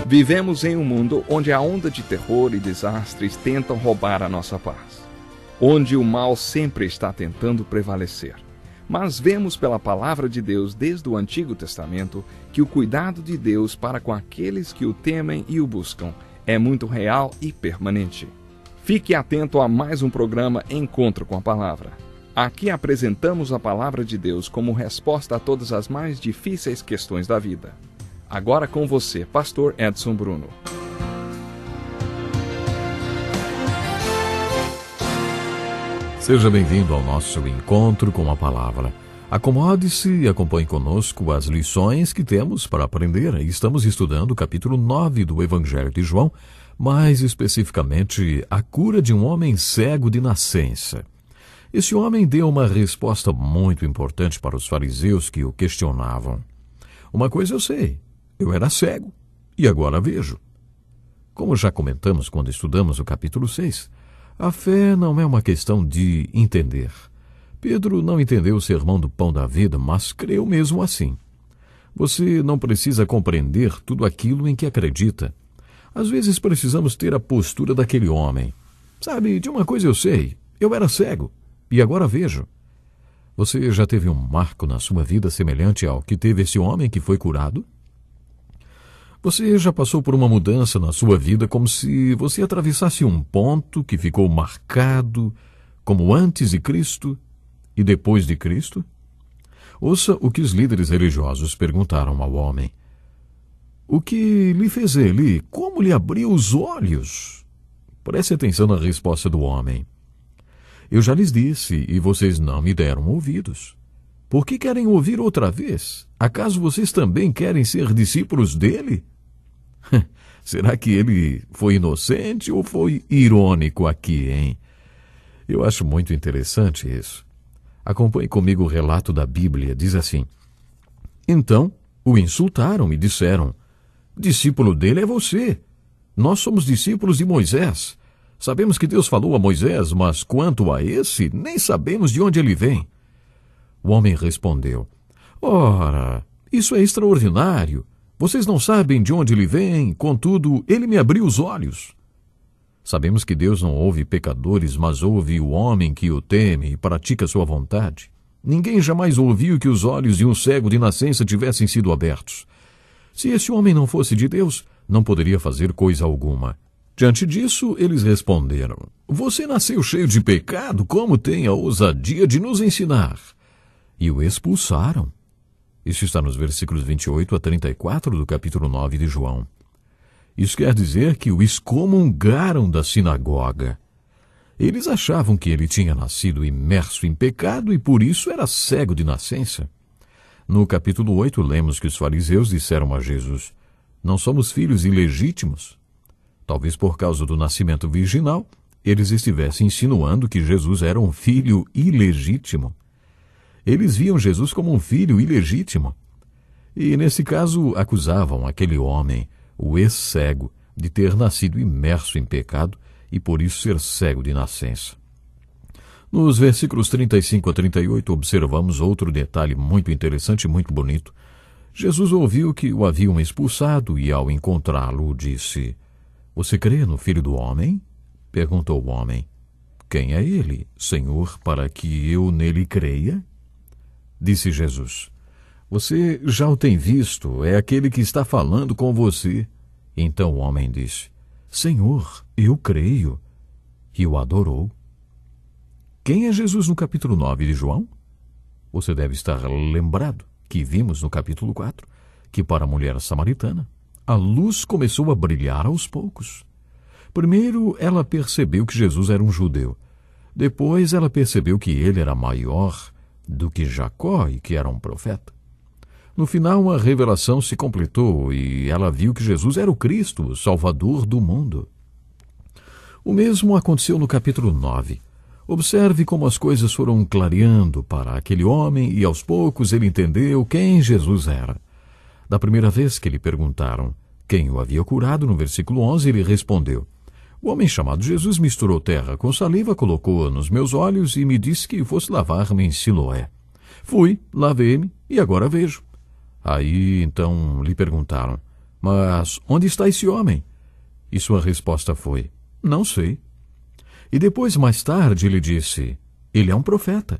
Vivemos em um mundo onde a onda de terror e desastres tentam roubar a nossa paz, onde o mal sempre está tentando prevalecer. Mas vemos pela palavra de Deus desde o Antigo Testamento que o cuidado de Deus para com aqueles que o temem e o buscam é muito real e permanente. Fique atento a mais um programa Encontro com a Palavra. Aqui apresentamos a palavra de Deus como resposta a todas as mais difíceis questões da vida. Agora com você, Pastor Edson Bruno. Seja bem-vindo ao nosso Encontro com a Palavra. Acomode-se e acompanhe conosco as lições que temos para aprender. Estamos estudando o capítulo 9 do Evangelho de João, mais especificamente a cura de um homem cego de nascença. Esse homem deu uma resposta muito importante para os fariseus que o questionavam. Uma coisa eu sei, eu era cego e agora vejo. Como já comentamos quando estudamos o capítulo 6, a fé não é uma questão de entender. Pedro não entendeu o sermão do pão da vida, mas creu mesmo assim. Você não precisa compreender tudo aquilo em que acredita. Às vezes precisamos ter a postura daquele homem. Sabe, de uma coisa eu sei, eu era cego e agora vejo. Você já teve um marco na sua vida semelhante ao que teve esse homem que foi curado? Você já passou por uma mudança na sua vida como se você atravessasse um ponto que ficou marcado como antes de Cristo e depois de Cristo? Ouça o que os líderes religiosos perguntaram ao homem. O que lhe fez ele? Como lhe abriu os olhos? Preste atenção na resposta do homem. Eu já lhes disse e vocês não me deram ouvidos. Por que querem ouvir outra vez? Acaso vocês também querem ser discípulos dele? Será que ele foi inocente ou foi irônico aqui, hein? Eu acho muito interessante isso. Acompanhe comigo o relato da Bíblia. Diz assim: Então o insultaram e disseram: discípulo dele é você. Nós somos discípulos de Moisés. Sabemos que Deus falou a Moisés, mas quanto a esse, nem sabemos de onde ele vem. O homem respondeu: Ora, isso é extraordinário. Vocês não sabem de onde ele vem, contudo, ele me abriu os olhos. Sabemos que Deus não ouve pecadores, mas ouve o homem que o teme e pratica sua vontade. Ninguém jamais ouviu que os olhos de um cego de nascença tivessem sido abertos. Se esse homem não fosse de Deus, não poderia fazer coisa alguma. Diante disso, eles responderam: Você nasceu cheio de pecado, como tem a ousadia de nos ensinar? E o expulsaram. Isso está nos versículos 28 a 34 do capítulo 9 de João. Isso quer dizer que o excomungaram da sinagoga. Eles achavam que ele tinha nascido imerso em pecado e por isso era cego de nascença. No capítulo 8, lemos que os fariseus disseram a Jesus: Não somos filhos ilegítimos. Talvez por causa do nascimento virginal, eles estivessem insinuando que Jesus era um filho ilegítimo. Eles viam Jesus como um filho ilegítimo. E, nesse caso, acusavam aquele homem, o ex-cego, de ter nascido imerso em pecado e por isso ser cego de nascença. Nos versículos 35 a 38, observamos outro detalhe muito interessante e muito bonito. Jesus ouviu que o haviam expulsado e, ao encontrá-lo, disse: Você crê no Filho do Homem? Perguntou o homem. Quem é ele, Senhor, para que eu nele creia? Disse Jesus: Você já o tem visto, é aquele que está falando com você. Então o homem disse: Senhor, eu creio. E o adorou. Quem é Jesus no capítulo 9 de João? Você deve estar lembrado que vimos no capítulo 4 que para a mulher samaritana a luz começou a brilhar aos poucos. Primeiro ela percebeu que Jesus era um judeu. Depois ela percebeu que ele era maior do que Jacó e que era um profeta. No final, a revelação se completou e ela viu que Jesus era o Cristo, o Salvador do mundo. O mesmo aconteceu no capítulo 9. Observe como as coisas foram clareando para aquele homem e aos poucos ele entendeu quem Jesus era. Da primeira vez que lhe perguntaram quem o havia curado, no versículo 11, ele respondeu: O homem chamado Jesus misturou terra com saliva, colocou-a nos meus olhos e me disse que fosse lavar-me em Siloé. Fui, lavei-me e agora vejo. Aí, então, lhe perguntaram: Mas onde está esse homem? E sua resposta foi: não sei. E depois, mais tarde, ele disse: ele é um profeta.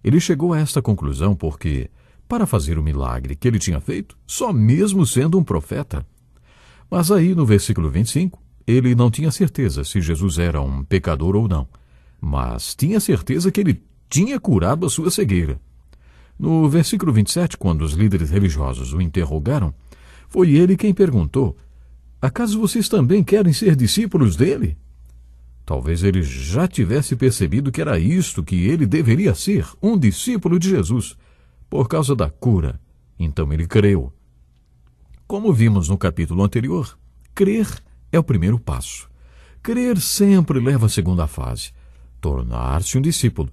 Ele chegou a esta conclusão porque, para fazer o milagre que ele tinha feito, só mesmo sendo um profeta. Mas aí, no versículo 25, ele não tinha certeza se Jesus era um pecador ou não, mas tinha certeza que ele tinha curado a sua cegueira. No versículo 27, quando os líderes religiosos o interrogaram, foi ele quem perguntou: acaso vocês também querem ser discípulos dele? Talvez ele já tivesse percebido que era isto que ele deveria ser, um discípulo de Jesus, por causa da cura. Então ele creu. Como vimos no capítulo anterior, crer é o primeiro passo. Crer sempre leva à segunda fase, tornar-se um discípulo.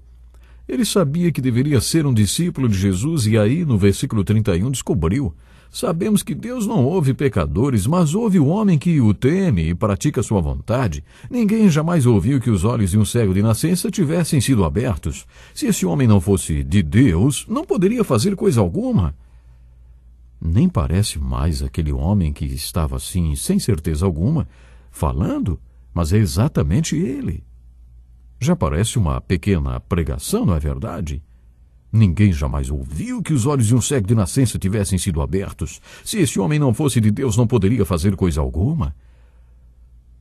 Ele sabia que deveria ser um discípulo de Jesus e aí, no versículo 31, descobriu: sabemos que Deus não ouve pecadores, mas ouve o homem que o teme e pratica sua vontade. Ninguém jamais ouviu que os olhos de um cego de nascença tivessem sido abertos. Se esse homem não fosse de Deus, não poderia fazer coisa alguma. Nem parece mais aquele homem que estava assim, sem certeza alguma, falando, mas é exatamente ele. Já parece uma pequena pregação, não é verdade? Ninguém jamais ouviu que os olhos de um cego de nascença tivessem sido abertos. Se esse homem não fosse de Deus, não poderia fazer coisa alguma.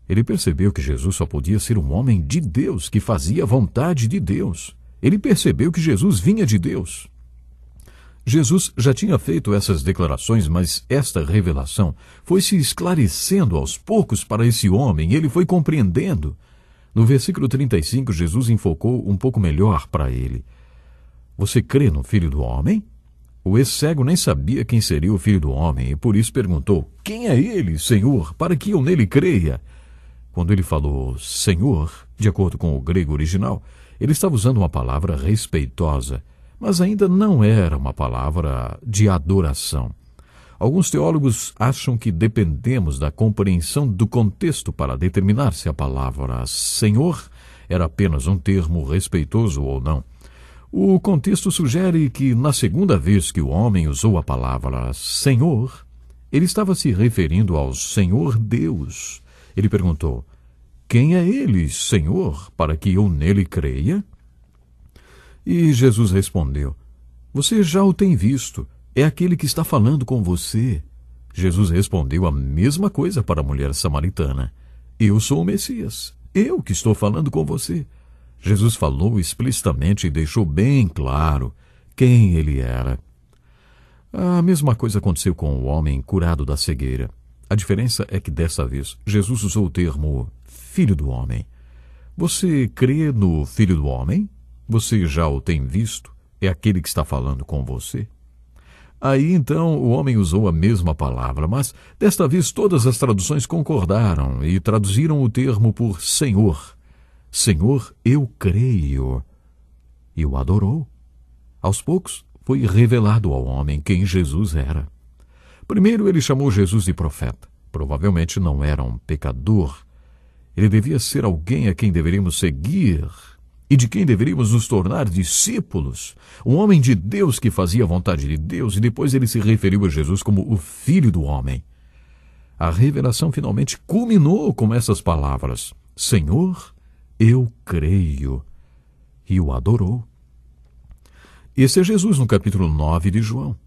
Ele percebeu que Jesus só podia ser um homem de Deus, que fazia a vontade de Deus. Ele percebeu que Jesus vinha de Deus. Jesus já tinha feito essas declarações, mas esta revelação foi se esclarecendo aos poucos para esse homem, e ele foi compreendendo. No versículo 35, Jesus enfocou um pouco melhor para ele. Você crê no Filho do Homem? O ex-cego nem sabia quem seria o Filho do Homem, e por isso perguntou: quem é ele, Senhor, para que eu nele creia? Quando ele falou Senhor, de acordo com o grego original, ele estava usando uma palavra respeitosa, mas ainda não era uma palavra de adoração. Alguns teólogos acham que dependemos da compreensão do contexto para determinar se a palavra Senhor era apenas um termo respeitoso ou não. O contexto sugere que, na segunda vez que o homem usou a palavra Senhor, ele estava se referindo ao Senhor Deus. Ele perguntou: quem é ele, Senhor, para que eu nele creia? E Jesus respondeu: você já o tem visto, é aquele que está falando com você. Jesus respondeu a mesma coisa para a mulher samaritana: eu sou o Messias, eu que estou falando com você. Jesus falou explicitamente e deixou bem claro quem ele era. A mesma coisa aconteceu com o homem curado da cegueira. A diferença é que dessa vez Jesus usou o termo Filho do Homem. Você crê no Filho do Homem? Você já o tem visto? É aquele que está falando com você? Aí então o homem usou a mesma palavra, mas desta vez todas as traduções concordaram e traduziram o termo por Senhor. Senhor, eu creio. E o adorou. Aos poucos foi revelado ao homem quem Jesus era. Primeiro ele chamou Jesus de profeta. Provavelmente não era um pecador. Ele devia ser alguém a quem deveríamos seguir e de quem deveríamos nos tornar discípulos. Um homem de Deus que fazia a vontade de Deus, e depois ele se referiu a Jesus como o Filho do Homem. A revelação finalmente culminou com essas palavras: Senhor, eu creio. E o adorou. Esse é Jesus no capítulo 9 de João.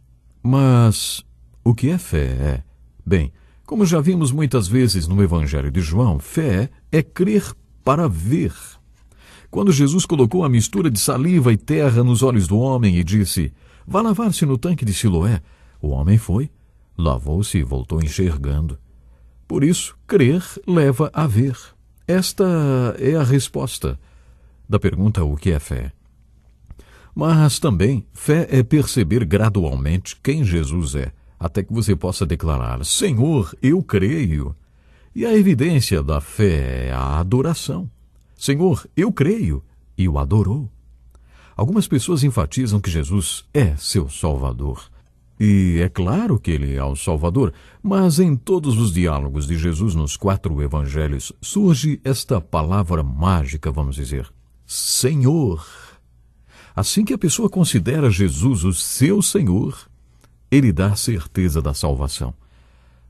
Mas o que é fé? Bem, como já vimos muitas vezes no Evangelho de João, fé é crer para ver. Quando Jesus colocou a mistura de saliva e terra nos olhos do homem e disse: vá lavar-se no tanque de Siloé, o homem foi, lavou-se e voltou enxergando. Por isso, crer leva a ver. Esta é a resposta da pergunta: o que é fé? Mas também, fé é perceber gradualmente quem Jesus é, até que você possa declarar: Senhor, eu creio. E a evidência da fé é a adoração. Senhor, eu creio. E o adorou. Algumas pessoas enfatizam que Jesus é seu Salvador. E é claro que ele é o Salvador, mas em todos os diálogos de Jesus nos 4 evangelhos surge esta palavra mágica, vamos dizer: Senhor. Assim que a pessoa considera Jesus o seu Senhor, ele dá a certeza da salvação.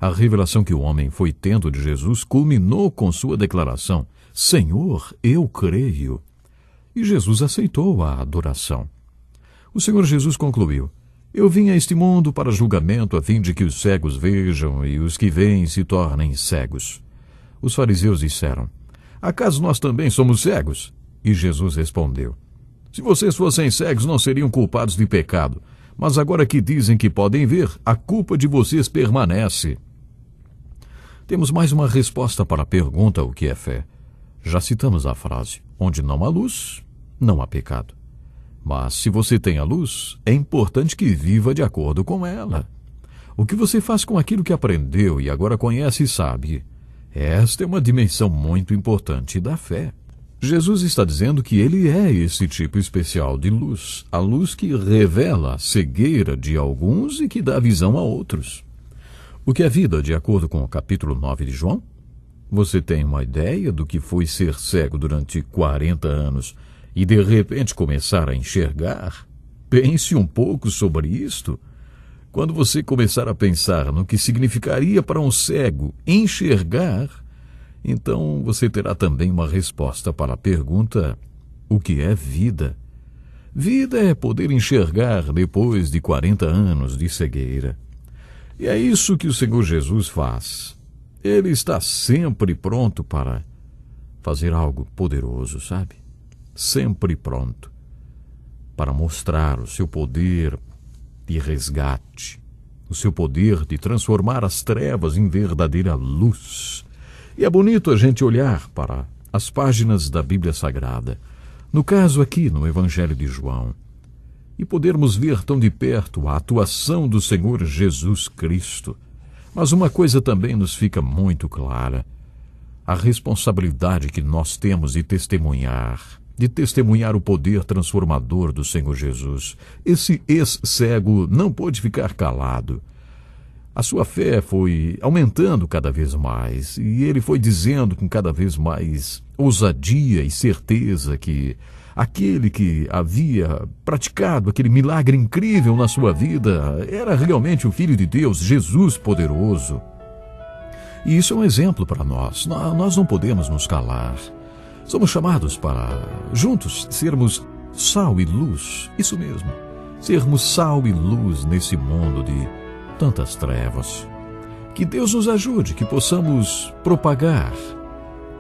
A revelação que o homem foi tendo de Jesus culminou com sua declaração: Senhor, eu creio. E Jesus aceitou a adoração. O Senhor Jesus concluiu: Eu vim a este mundo para julgamento, a fim de que os cegos vejam e os que veem se tornem cegos. Os fariseus disseram: Acaso nós também somos cegos? E Jesus respondeu: Se vocês fossem cegos, não seriam culpados de pecado. Mas agora que dizem que podem ver, a culpa de vocês permanece. Temos mais uma resposta para a pergunta: o que é fé? Já citamos a frase: onde não há luz, não há pecado. Mas se você tem a luz, é importante que viva de acordo com ela. O que você faz com aquilo que aprendeu e agora conhece e sabe? Esta é uma dimensão muito importante da fé. Jesus está dizendo que ele é esse tipo especial de luz, a luz que revela a cegueira de alguns e que dá visão a outros. O que é vida, de acordo com o capítulo 9 de João? Você tem uma ideia do que foi ser cego durante 40 anos e de repente começar a enxergar? Pense um pouco sobre isto. Quando você começar a pensar no que significaria para um cego enxergar, então você terá também uma resposta para a pergunta: o que é vida? Vida é poder enxergar depois de 40 anos de cegueira. E é isso que o Senhor Jesus faz. Ele está sempre pronto para fazer algo poderoso, sabe? Sempre pronto para mostrar o seu poder de resgate, o seu poder de transformar as trevas em verdadeira luz. E é bonito a gente olhar para as páginas da Bíblia Sagrada, no caso aqui no Evangelho de João, e podermos ver tão de perto a atuação do Senhor Jesus Cristo. Mas uma coisa também nos fica muito clara: a responsabilidade que nós temos de testemunhar o poder transformador do Senhor Jesus. Esse ex-cego não pôde ficar calado. A sua fé foi aumentando cada vez mais, e ele foi dizendo com cada vez mais ousadia e certeza que aquele que havia praticado aquele milagre incrível na sua vida era realmente o Filho de Deus, Jesus poderoso. E isso é um exemplo para nós. Nós não podemos nos calar. Somos chamados para, juntos, sermos sal e luz. Isso mesmo, sermos sal e luz nesse mundo de tantas trevas. Que Deus nos ajude, que possamos propagar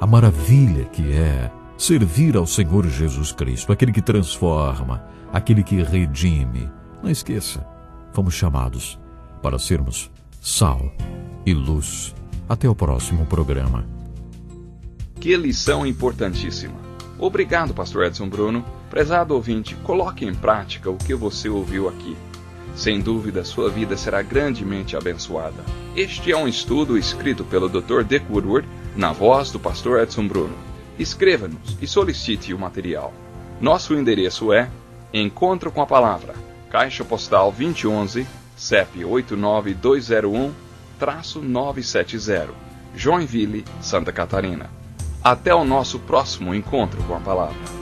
a maravilha que é servir ao Senhor Jesus Cristo, aquele que transforma, aquele que redime. Não esqueça, fomos chamados para sermos sal e luz. Até o próximo programa. Que lição importantíssima. Obrigado, Pastor Edson Bruno. Prezado ouvinte, coloque em prática o que você ouviu aqui. Sem dúvida, sua vida será grandemente abençoada. Este é um estudo escrito pelo Dr. Dick Woodward, na voz do Pastor Edson Bruno. Escreva-nos e solicite o material. Nosso endereço é Encontro com a Palavra, Caixa Postal 2011, CEP 89201-970, Joinville, Santa Catarina. Até o nosso próximo encontro com a Palavra.